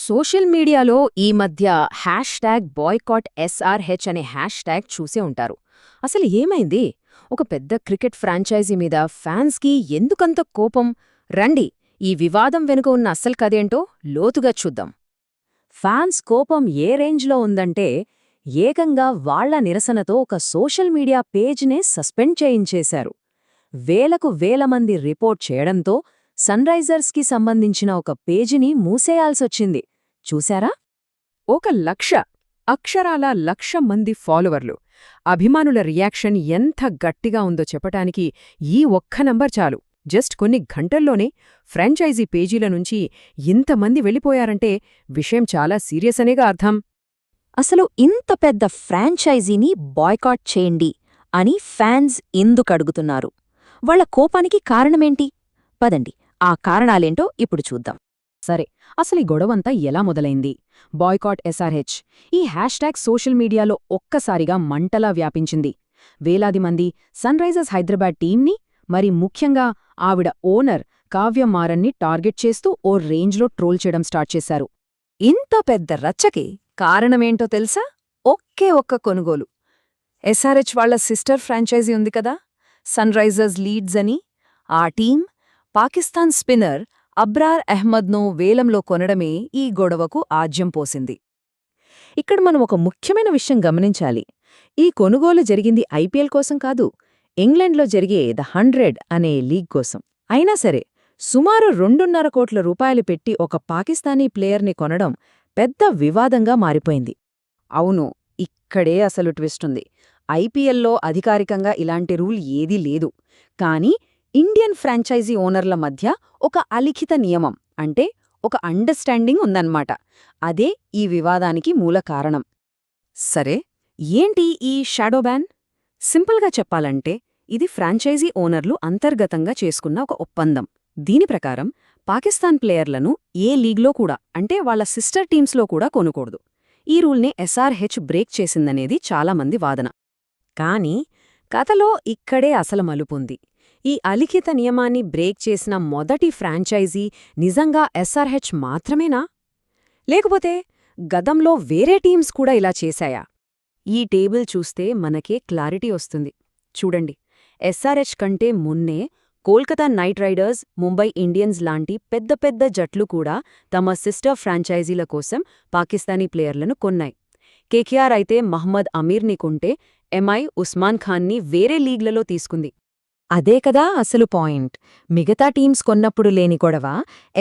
Social మీడియాలో ఈ మధ్య #బాయ్కాట్ SRH అనే హ్యాష్ట్యాగ్ చూసే ఉంటారు. అసలు ఏమైంది? ఒక పెద్ద క్రికెట్ ఫ్రాంచైజీ మీద ఫ్యాన్స్కి ఎందుకంత కోపం? రండి, ఈ వివాదం వెనుక ఉన్న అస్సలు కథేంటో లోతుగా చూద్దాం. ఫ్యాన్స్ కోపం ఏ రేంజ్లో ఉందంటే, ఏకంగా వాళ్ల నిరసనతో ఒక సోషల్ మీడియా పేజ్నే సస్పెండ్ చేయించేశారు. వేలకు వేల మంది రిపోర్ట్ చేయడంతో సన్రైజర్స్కి సంబంధించిన ఒక పేజీని మూసేయాల్సొచ్చింది. చూశారా? ఒక అక్షరాల 1,00,000 మంది ఫాలోవర్లు. అభిమానుల రియాక్షన్ ఎంత గట్టిగా ఉందో చెప్పటానికి ఈ ఒక్క నంబర్ చాలు. జస్ట్ కొన్ని గంటల్లోనే ఫ్రాంచైజీ పేజీల నుంచి ఇంతమంది వెళ్ళిపోయారంటే విషయం చాలా సీరియస్ అనేగా అర్థం. అసలు ఇంత పెద్ద ఫ్రాంచైజీని బాయ్కాట్ చేయండి అని ఫ్యాన్స్ ఎందుకడుగుతున్నారు? వాళ్ల కోపానికి కారణమేంటి? పదండి, ఆ కారణాలేంటో ఇప్పుడు చూద్దాం. సరే, అసలు ఈ గొడవంతా ఎలా మొదలైంది? బాయ్కాట్ SRH ఈ హ్యాష్ట్యాగ్ సోషల్ మీడియాలో ఒక్కసారిగా మంటలా వ్యాపించింది. వేలాది మంది సన్రైజర్స్ హైదరాబాద్ టీంని, మరి ముఖ్యంగా ఆవిడ ఓనర్ కావ్య మారన్ని టార్గెట్ చేస్తూ ఓ రేంజ్లో ట్రోల్ చేయడం స్టార్ట్ చేశారు. ఇంత పెద్ద రచ్చకి కారణమేంటో తెలుసా? ఒకే ఒక్క కొనుగోలు. SRH వాళ్ల సిస్టర్ ఫ్రాంచైజీ ఉంది కదా, సన్రైజర్స్ లీడ్స్ అని. ఆ టీం పాకిస్తాన్ స్పిన్నర్ అబ్రార్ అహ్మద్ను వేలంలో కొనడమే ఈ గొడవకు ఆజ్యం పోసింది. ఇక్కడ మనం ఒక ముఖ్యమైన విషయం గమనించాలి. ఈ కొనుగోలు జరిగింది IPL కోసం కాదు, ఇంగ్లండ్లో జరిగే ద 100 అనే లీగ్ కోసం. అయినా సరే, సుమారు 2.5 కోట్ల రూపాయలు పెట్టి ఒక పాకిస్తానీ ప్లేయర్ని కొనడం పెద్ద వివాదంగా మారిపోయింది. అవును, ఇక్కడే అసలు ట్విస్టుంది. IPLలో అధికారికంగా ఇలాంటి రూల్ ఏదీ లేదు. కానీ ఇండియన్ ఫ్రాంచైజీ ఓనర్ల మధ్య ఒక అలిఖిత నియమం, అంటే ఒక అండర్స్టాండింగ్ ఉందన్నమాట. అదే ఈ వివాదానికి మూల కారణం. సరే, ఏంటి ఈ షాడో బ్యాన్? సింపుల్గా చెప్పాలంటే ఇది ఫ్రాంచైజీ ఓనర్లు అంతర్గతంగా చేసుకున్న ఒక ఒప్పందం. దీని ప్రకారం పాకిస్తాన్ ప్లేయర్లను ఏ లీగ్లో కూడా, అంటే వాళ్ల సిస్టర్ టీమ్స్లో కూడా కొనకూడదు. ఈ రూల్ని SRH బ్రేక్ చేసిందనేది చాలామంది వాదన. కానీ కథలో ఇక్కడే అసలు మలుపుంది. ఈ అలిఖిత నియమాన్ని బ్రేక్ చేసిన మొదటి ఫ్రాంచైజీ నిజంగా SRH మాత్రమేనా? లేకపోతే గతంలో వేరే టీమ్స్ కూడా ఇలా చేశాయా? ఈ టేబుల్ చూస్తే మనకే క్లారిటీ వస్తుంది. చూడండి, SRH కంటే మున్నే Kolkata night riders, Mumbai Indians లాంటి పెద్ద పెద్ద జట్లు కూడా తమ సిస్టర్ ఫ్రాంచైజీల కోసం పాకిస్తానీ ప్లేయర్లను కొన్నాయి. KKR అయితే మహ్మద్ అమీర్ని కొంటే MI ఉస్మాన్ ఖాన్ని వేరే లీగ్లలో తీసుకుంది. అదే కదా అసలు పాయింట్. మిగతా టీమ్స్ కొన్నప్పుడు లేని గొడవ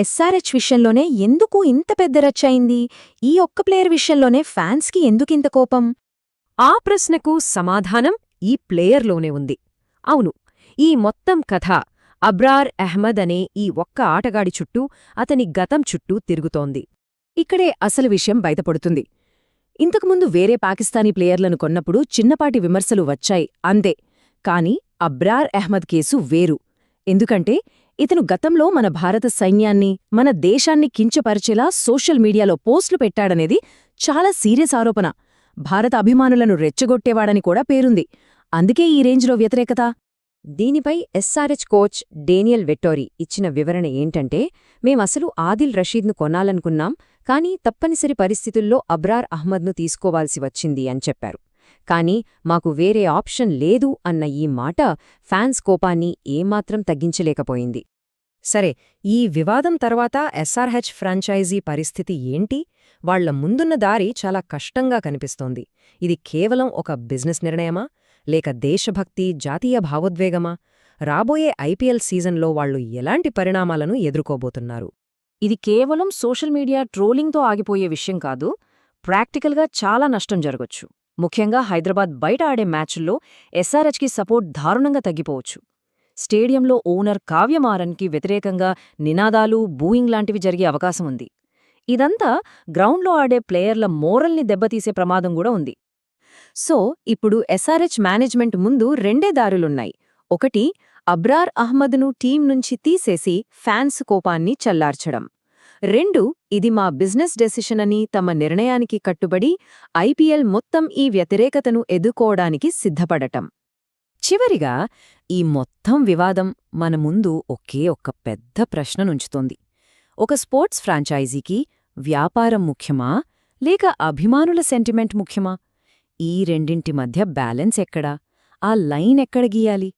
SRH విషయంలోనే ఎందుకు ఇంత పెద్ద రచ్చయింది? ఈ ఒక్క ప్లేయర్ విషయంలోనే ఫ్యాన్స్కి ఎందుకింత కోపం? ఆ ప్రశ్నకు సమాధానం ఈ ప్లేయర్లోనే ఉంది. అవును, ఈ మొత్తం కథ అబ్రార్ అహ్మద్ అనే ఈ ఒక్క ఆటగాడి చుట్టూ, అతని గతం చుట్టూ తిరుగుతోంది. ఇక్కడే అసలు విషయం బయటపడుతుంది. ఇంతకుముందు వేరే పాకిస్తానీ ప్లేయర్లను కొన్నప్పుడు చిన్నపాటి విమర్శలు వచ్చాయి అంతే. కాని అబ్రార్ అహ్మద్ కేసు వేరు. ఎందుకంటే ఇతను గతంలో మన భారత సైన్యాన్ని, మన దేశాన్ని కించపరిచేలా సోషల్ మీడియాలో పోస్టులు పెట్టాడనేది చాలా సీరియస్ ఆరోపణ. భారత అభిమానులను రెచ్చగొట్టేవాడని కూడా పేరుంది. అందుకే ఈ రేంజ్లో వ్యతిరేకత. దీనిపై SRH కోచ్ డేనియల్ వెట్టోరీ ఇచ్చిన వివరణ ఏంటంటే, మేమసలు ఆదిల్ రషీద్ను కొనాలనుకున్నాం, కానీ తప్పనిసరి పరిస్థితుల్లో అబ్రార్ అహ్మద్ను తీసుకోవాల్సి వచ్చింది అని చెప్పారు. కానీ మాకు వేరే ఆప్షన్ లేదు అన్న ఈ మాట ఫ్యాన్స్ కోపాన్ని ఏమాత్రం తగ్గించలేకపోయింది. సరే, ఈ వివాదం తర్వాత SRH ఫ్రాంచైజీ పరిస్థితి ఏంటి? వాళ్ల ముందున్న దారి చాలా కష్టంగా కనిపిస్తోంది. ఇది కేవలం ఒక బిజినెస్ నిర్ణయమా, లేక దేశభక్తి, జాతీయ భావోద్వేగమా? రాబోయే IPL సీజన్లో వాళ్లు ఎలాంటి పరిణామాలను ఎదుర్కోబోతున్నారు? ఇది కేవలం సోషల్ మీడియా ట్రోలింగ్తో ఆగిపోయే విషయం కాదు. ప్రాక్టికల్గా చాలా నష్టం జరగొచ్చు. ముఖ్యంగా హైదరాబాద్ బయట ఆడే మ్యాచుల్లో SRHకి సపోర్ట్ దారుణంగా తగ్గిపోవచ్చు. స్టేడియంలో ఓనర్ కావ్యమారన్కి వ్యతిరేకంగా నినాదాలు, బూయింగ్ లాంటివి జరిగే అవకాశం ఉంది. ఇదంతా గ్రౌండ్లో ఆడే ప్లేయర్ల మోరల్ని దెబ్బతీసే ప్రమాదం కూడా ఉంది. సో ఇప్పుడు SRH మేనేజ్మెంట్ ముందు రెండే దారులున్నాయి. ఒకటి, అబ్రార్ అహ్మద్ను టీం నుంచి తీసేసి ఫ్యాన్స్ కోపాన్ని చల్లార్చడం. 2, ఇది మా బిజినెస్ డెసిషన్ అని తమ నిర్ణయానికి కట్టుబడి IPL మొత్తం ఈ వ్యతిరేకతను ఎదుర్కోవడానికి సిద్ధపడటం. చివరిగా ఈ మొత్తం వివాదం మన ముందు ఒకే ఒక్క పెద్ద ప్రశ్ననుంచుతోంది. ఒక స్పోర్ట్స్ ఫ్రాంచైజీకి వ్యాపారం ముఖ్యమా లేక అభిమానుల సెంటిమెంట్ ముఖ్యమా? ఈ రెండింటి మధ్య బ్యాలెన్స్ ఎక్కడా? ఆ లైన్ ఎక్కడ గీయాలి?